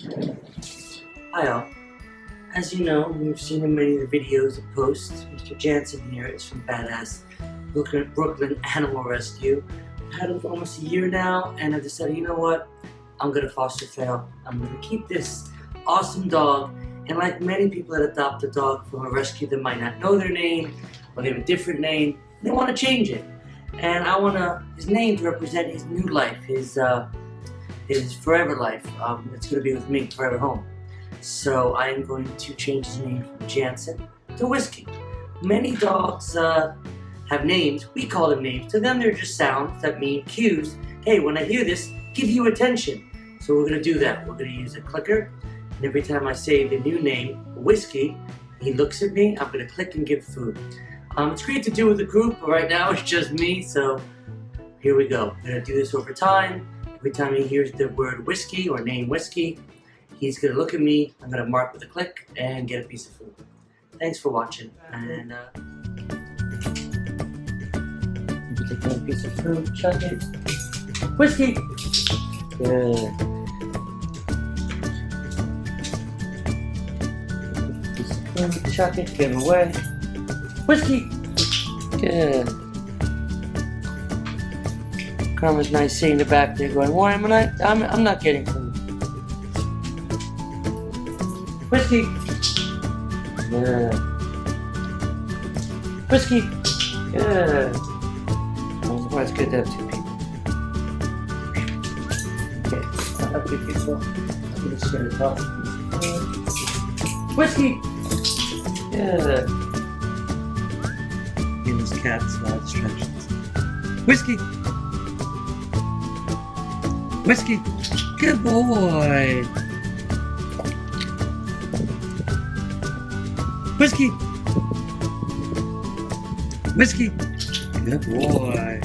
Hi all. As you know, we've seen in many of the videos and posts, Mr. Jansen here is from Badass Brooklyn Animal Rescue. I've had him for almost a year now, and I decided, you know what? I'm gonna foster fail. I'm gonna keep this awesome dog, and like many people that adopt a dog from a rescue that might not know their name, or they have a different name, they want to change it. And I want his name to represent his new life, his forever life. It's gonna be with me, forever home. So I am going to change his name from Jansen to Whiskey. Many dogs have names. We call them names. To them, they're just sounds that mean cues. Hey, when I hear this, give you attention. So we're going to do that. We're going to use a clicker. And every time I say the new name, Whiskey, he looks at me. I'm going to click and give food. It's great to do with a group, but right now it's just me. So here we go. We're going to do this over time. Every time he hears the word Whiskey or name Whiskey, he's going to look at me, I'm going to mark with a click, and get a piece of food. Thanks for watching, and you take a piece of food, chuck it. Whiskey! Good. Piece of food, chuck it, give it away. Whiskey! Good. Karma's nice sitting in the back there going, why am I not? I'm not getting food. Whiskey! Good. Whiskey! Good. Well, it's good to have two people. Okay, I'll have two people. I'm just going to toss a piece of food. Whiskey! Good. Give this cat a lot of instructions. Whiskey! Whiskey! Good boy! Whiskey! Whiskey! Good boy!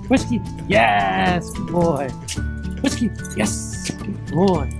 Whiskey! Yes! Good boy! Whiskey! Yes! Good boy!